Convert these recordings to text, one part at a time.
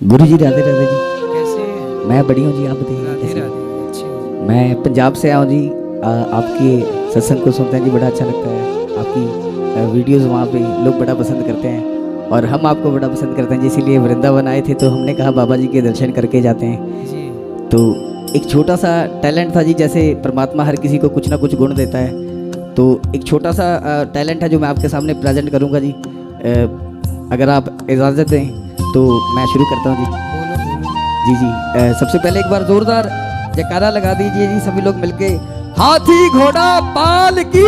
गुरु जी राधे राधे जी। कैसे हैं? मैं बढ़िया हूँ जी, आप बताइए राधे कैसे? राधे। अच्छे। मैं पंजाब से आया हूँ जी। आपके सत्संग को सुनते हैं जी, बड़ा अच्छा लगता है। आपकी वीडियोस वहाँ पे लोग बड़ा पसंद करते हैं और हम आपको बड़ा पसंद करते हैं जी। इसीलिए वृंदावन आए थे तो हमने कहा बाबा जी के दर्शन करके जाते हैं। जी। तो एक छोटा सा टैलेंट था जी, जैसे परमात्मा हर किसी को कुछ ना कुछ गुण देता है, तो एक छोटा सा टैलेंट है जो मैं आपके सामने प्रेजेंट करूँगा जी। अगर आप इजाज़त दें तो मैं शुरू करता हूँ जी। बोलो बोलो। जी जी। सबसे पहले एक बार जोरदार जयकारा लगा दीजिए जी सभी लोग मिलके। हाथी घोड़ा पाल की।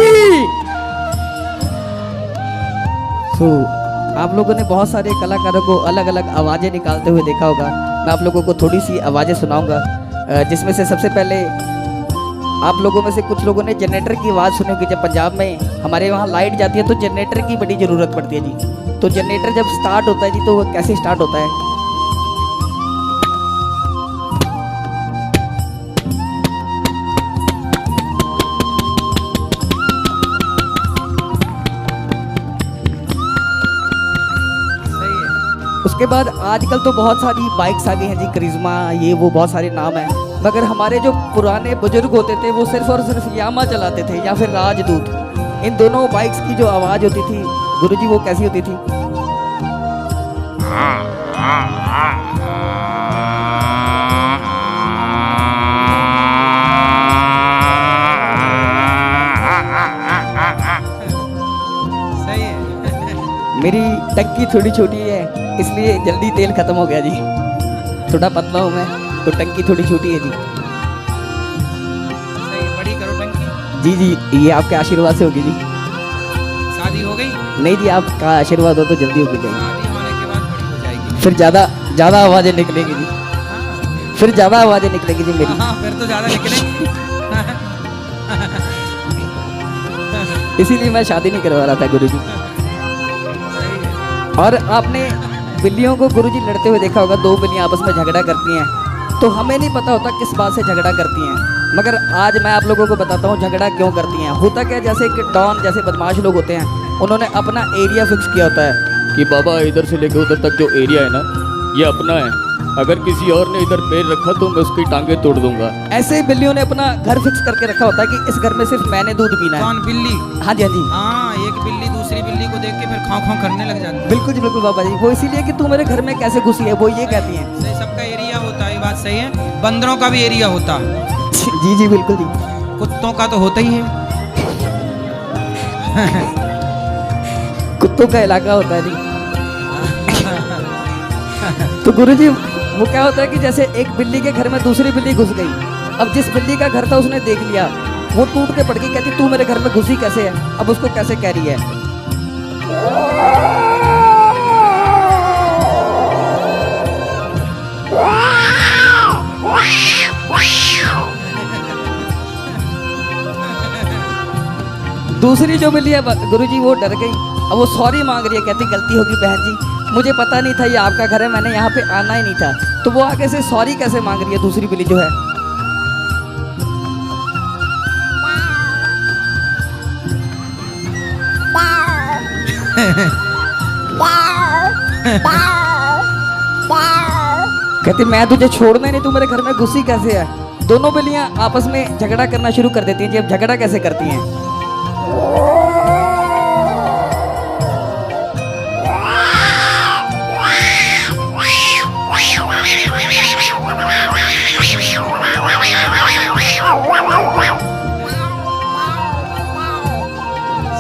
आप लोगों ने बहुत सारे कलाकारों को अलग अलग आवाज़ें निकालते हुए देखा होगा। मैं आप लोगों को थोड़ी सी आवाज़ें सुनाऊंगा, जिसमें से सबसे पहले आप लोगों में से कुछ लोगों ने जनरेटर की आवाज़ सुनी होगी। जब पंजाब में हमारे वहाँ लाइट जाती है तो जनरेटर की बड़ी ज़रूरत पड़ती है जी। तो जनरेटर जब स्टार्ट होता है जी तो वो कैसे स्टार्ट होता है? सही है। उसके बाद आजकल तो बहुत सारी बाइक्स आ गई हैं जी, करिश्मा ये वो बहुत सारे नाम हैं, मगर हमारे जो पुराने बुजुर्ग होते थे वो सिर्फ और सिर्फ यामा चलाते थे या फिर राजदूत। इन दोनों बाइक्स की जो आवाज़ होती थी गुरुजी वो कैसी होती थी? सही है। मेरी टंकी थोड़ी छोटी है इसलिए जल्दी तेल खत्म हो गया जी। थोड़ा पतला हूँ मैं तो टंकी थोड़ी छोटी है जी। सही है। बड़ी करो टंकी। जी जी, ये आपके आशीर्वाद से होगी जी। शादी हो गई? नहीं जी, आपका आशीर्वाद हो तो जल्दी होगी जाएगी। शादी होने के बाद बड़ी हो जाएगी। फिर ज़्यादा आवाज़ें निकलेंगी जी। हाँ। फिर ज़्यादा आवाज़ें निकलेंगी जी मेरी। हाँ, फिर तो ज्यादा निकलेंगी। इसीलिए मैं शादी नहीं करवा रहा था गुरुजी। सही है। और आपने बिल्लियों को गुरुजी लड़ते हुए देखा होगा। दो बिल्लियाँ आपस में झगड़ा करती हैं तो हमें नहीं पता होता किस बात से झगड़ा करती हैं, मगर आज मैं आप लोगों को बताता हूँ झगड़ा क्यों करती हैं। होता क्या, जैसे कि डॉन जैसे बदमाश लोग होते हैं, उन्होंने अपना एरिया फिक्स किया होता है कि बाबा इधर से लेकर उधर तक जो एरिया है ना ये अपना है, अगर किसी और ने इधर पैर रखा तो मैं उसकी टांगे तोड़ दूंगा। ऐसे ही बिल्लियों ने अपना घर फिक्स करके रखा होता है कि इस घर में सिर्फ मैंने दूध पीना है। कौन? बिल्ली? हाँ जी हाँ जी, हाँ, एक बिल्ली दूसरी बिल्ली को देख के फिर खां खां करने लग जाती है। बिल्कुल जी बिल्कुल बाबा जी। वो इसीलिए कि तू मेरे घर में कैसे घुसी है, वो ये कहती हैं। सही, सबका एरिया होता है, ये बात सही है। बंदरों का भी एरिया होता है। जी जी बिल्कुल जी। कुत्तों का तो होता ही है। कुत्तों का इलाका होता है जी। तो गुरुजी वो क्या होता है कि जैसे एक बिल्ली के घर में दूसरी बिल्ली घुस गई। अब जिस बिल्ली का घर था उसने देख लिया, वो टूट के पड़ गई, कहती तू मेरे घर में घुसी कैसे है? अब उसको कैसे कह रही है? दूसरी जो बिल्ली है गुरुजी वो डर गई। अब वो सॉरी मांग रही है, कहती गलती होगी बहन जी, मुझे पता नहीं था ये आपका घर है, मैंने यहाँ पे आना ही नहीं था। तो वो आगे से सॉरी कैसे मांग रही है दूसरी बिल्ली जो है? कहती मैं तुझे छोड़ना ही नहीं, तू मेरे घर में घुसी कैसे है? दोनों बिल्लियां आपस में झगड़ा करना शुरू कर देती हैं जी। अब झगड़ा कैसे करती हैं?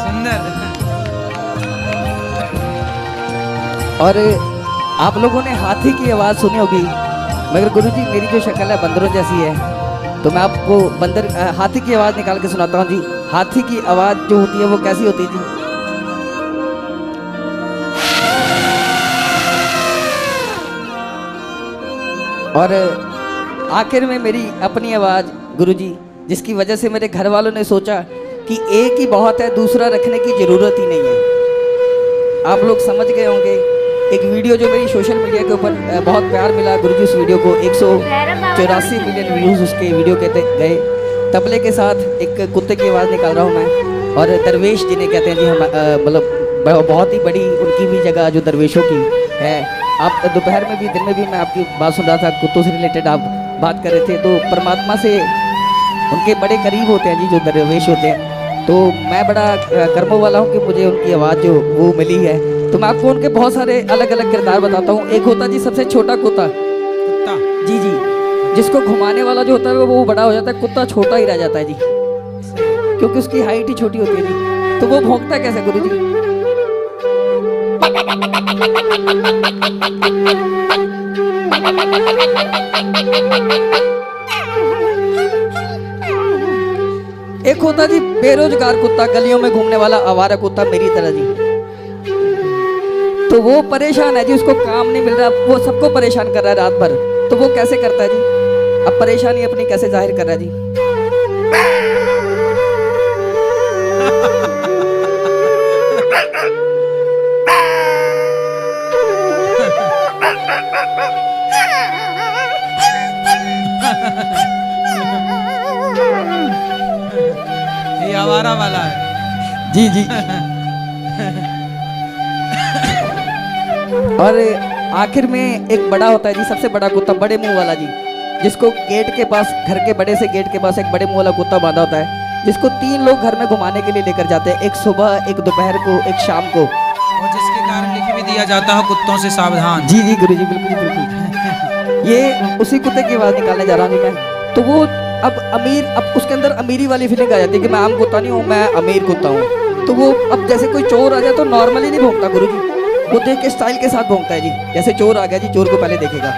सुंदर। और आप लोगों ने हाथी की आवाज़ सुनी होगी, मगर गुरुजी मेरी जो शक्ल है बंदरों जैसी है, तो मैं आपको हाथी की आवाज़ निकाल के सुनाता हूँ जी। हाथी की आवाज़ जो होती है वो कैसी होती है जी? और आखिर में मेरी अपनी आवाज़ गुरुजी, जिसकी वजह से मेरे घर वालों ने सोचा कि एक ही बहुत है, दूसरा रखने की ज़रूरत ही नहीं है। आप लोग समझ गए होंगे। एक वीडियो जो मेरी सोशल मीडिया के ऊपर बहुत प्यार मिला गुरुजी, उस वीडियो को 184 मिलियन व्यूज़ उसके वीडियो के गए। तबले के साथ एक कुत्ते की आवाज़ निकाल रहा हूँ मैं, और दरवेश जिन्हें कहते हैं जी, हम मतलब बहुत ही बड़ी उनकी भी जगह जो दरवेशों की है। आप दोपहर में भी दिन में भी मैं आपकी बात सुन रहा था, कुत्तों से रिलेटेड आप बात कर रहे थे। तो परमात्मा से उनके बड़े करीब होते हैं जी जो दरवेश होते हैं। तो मैं बड़ा कर्मों वाला हूँ कि मुझे उनकी आवाज़ जो वो मिली है। तो मैं आपको उनके बहुत सारे अलग अलग किरदार बताता हूँ। एक होता जी सबसे छोटा कुत्ता, कुत्ता। जी जी, जिसको घुमाने वाला जो होता है वो बड़ा हो जाता है, कुत्ता छोटा ही रह जाता है जी, क्योंकि उसकी हाइट ही छोटी होती है जी। तो वो भौंकता कैसे गुरु जी? एक होता जी बेरोजगार कुत्ता, गलियों में घूमने वाला आवारा कुत्ता मेरी तरह जी। तो वो परेशान है जी, उसको काम नहीं मिल रहा, वो सबको परेशान कर रहा है रात भर। तो वो कैसे करता है जी? अब परेशानी अपनी कैसे जाहिर कर रहा है जी? ये आवारा वाला है। जी जी। और आखिर में एक बड़ा होता है जी, सबसे बड़ा कुत्ता, बड़े मुंह वाला जी, जिसको गेट के पास, घर के बड़े से गेट के पास एक बड़े मुंह वाला कुत्ता बांधा होता है, जिसको 3 लोग घर में घुमाने के लिए लेकर जाते हैं, एक सुबह, एक दोपहर को, एक शाम को। और जिसके कारण लिख भी दिया जाता है कुत्तों से सावधान। जी जी गुरु जी, बिल्कुल जी, बिल्कुल। ये उसी कुत्ते की आवाज़ निकालने जा रहा हूँ जी मैं। तो वो अब अमीर, अब उसके अंदर अमीरी वाली फीलिंग आ जाती है कि मैं आम कुत्ता नहीं हूँ, मैं अमीर कुत्ता हूँ। तो वो अब जैसे कोई चोर आ जाए तो नॉर्मली नहीं भौंकता गुरु जी, वो देख के स्टाइल के साथ भौंकता है जी। जैसे चोर आ गया जी, चोर को पहले देखेगा।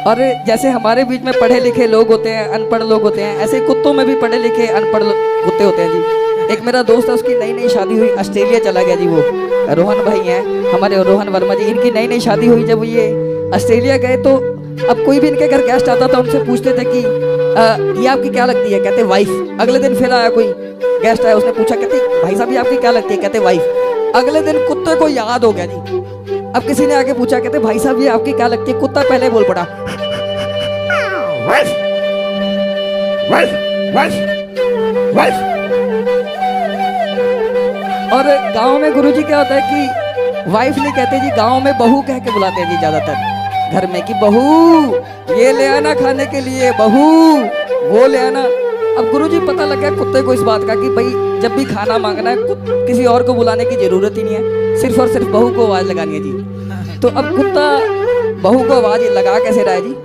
और जैसे हमारे बीच में पढ़े लिखे लोग होते हैं, अनपढ़ लोग होते हैं, ऐसे कुत्तों में भी पढ़े लिखे अनपढ़ कुत्ते होते हैं जी। एक मेरा दोस्त है, उसकी नई नई शादी हुई, ऑस्ट्रेलिया चला गया जी। वो रोहन भाई हैं हमारे, रोहन वर्मा जी, इनकी नई नई शादी हुई। जब ये ऑस्ट्रेलिया गए तो अब कोई भी इनके घर गेस्ट आता था, उनसे पूछते थे कि ये आपकी क्या लगती है? कहते वाइफ। अगले दिन फिर आया कोई गेस्ट आया, उसने पूछा, कहते भाई साहब ये आपकी क्या लगती है? कहते वाइफ। अगले दिन कुत्ते को याद हो गया जी। अब किसी ने आके पूछा, कहते भाई साहब ये आपकी क्या लगती है? कुत्ता पहले बोल पड़ा, वाइफ वाइफ वाइफ वाइफ। और गांव में गुरुजी क्या होता है कि वाइफ नहीं कहते जी, गांव में बहू कह के बुलाते हैं जी ज्यादातर घर में, कि बहू ये ले आना खाने के लिए, बहू वो ले आना। अब गुरुजी पता लग गया कुत्ते को इस बात का कि भाई जब भी खाना मांगना है किसी और को बुलाने की जरूरत ही नहीं है, सिर्फ और सिर्फ बहू को आवाज लगानी है जी। तो अब कुत्ता बहू को आवाज लगा कैसे रहा है जी?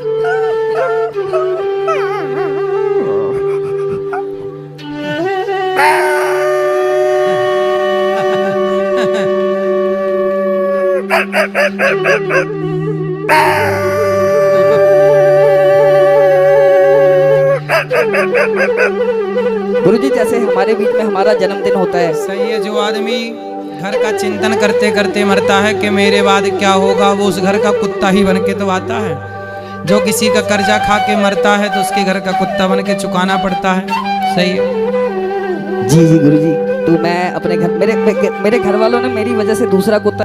गुरुजी जैसे हमारे बीच में हमारा जन्मदिन होता है, सही है, जो आदमी घर का चिंतन करते करते मरता है कि मेरे बाद क्या होगा, वो उस घर का कुत्ता ही बन के तो आता है। जो किसी का कर्जा खा के मरता है तो उसके घर का कुत्ता बन के चुकाना पड़ता है। सही है जी जी गुरुजी। तो मैं अपने घर, मेरे घर वालों ने मेरी वजह से दूसरा कुत्ता